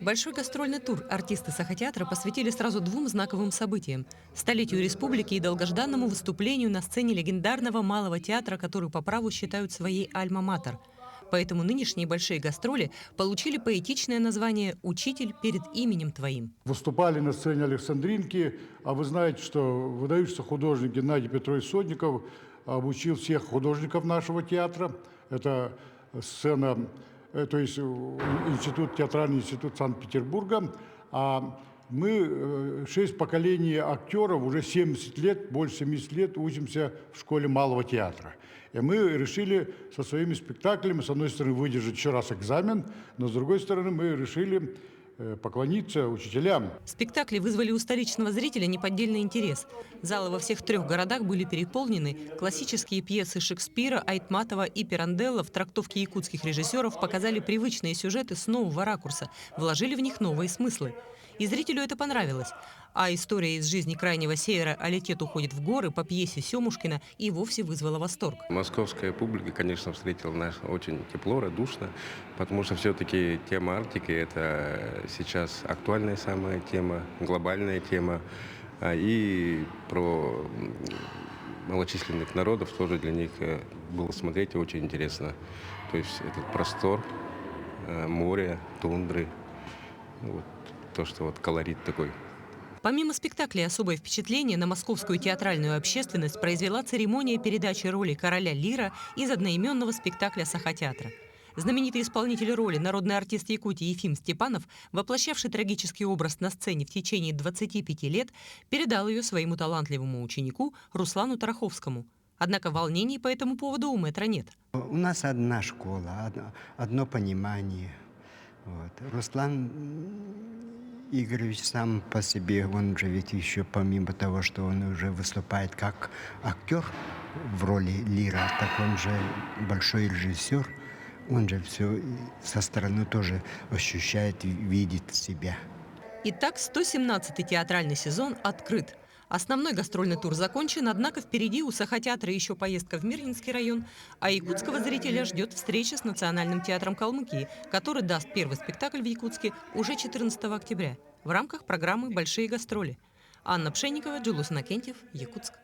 Большой гастрольный тур артисты Сахатеатра посвятили сразу двум знаковым событиям – столетию республики и долгожданному выступлению на сцене легендарного малого театра, который по праву считают своей альма-матер. Поэтому нынешние большие гастроли получили поэтичное название «Учитель перед именем твоим». Выступали на сцене Александринки, а вы знаете, что выдающийся художник Геннадий Петрович Сотников обучил всех художников нашего театра. Это сцена, то есть театральный институт Санкт-Петербурга. А мы 6 поколений актеров, уже 70 лет, больше 70 лет учимся в школе малого театра. И мы решили со своими спектаклями, с одной стороны, выдержать еще раз экзамен, но с другой стороны, мы решили поклониться учителям. Спектакли вызвали у столичного зрителя неподдельный интерес. Залы во всех 3 городах были переполнены. Классические пьесы Шекспира, Айтматова и Пиранделла в трактовке якутских режиссеров показали привычные сюжеты с нового ракурса, вложили в них новые смыслы. И зрителю это понравилось. А история из жизни Крайнего Севера «А-летет уходит в горы» по пьесе Семушкина и вовсе вызвала восторг. Московская публика, конечно, встретила нас очень тепло, радушно, потому что все-таки тема Арктики – это сейчас актуальная самая тема, глобальная тема. И про малочисленных народов тоже для них было смотреть очень интересно. То есть этот простор, море, тундры, вот, то, что вот колорит такой. Помимо спектаклей, особое впечатление на московскую театральную общественность произвела церемония передачи роли короля Лира из одноименного спектакля Сахатеатра. Знаменитый исполнитель роли, народный артист Якутии Ефим Степанов, воплощавший трагический образ на сцене в течение 25 лет, передал ее своему талантливому ученику Руслану Тараховскому. Однако волнений по этому поводу у мэтра нет. У нас одна школа, одно понимание. Вот. Руслан Игоревич сам по себе, он же ведь еще помимо того, что он уже выступает как актер в роли Лира, так он же большой режиссер, он же все со стороны тоже ощущает, видит себя. Итак, 117-й театральный сезон открыт. Основной гастрольный тур закончен, однако впереди у Сахатеатра еще поездка в Мирнинский район, а якутского зрителя ждет встреча с Национальным театром Калмыкии, который даст первый спектакль в Якутске уже 14 октября в рамках программы «Большие гастроли». Анна Пшенникова, Джулус Иннокентьев, Якутск.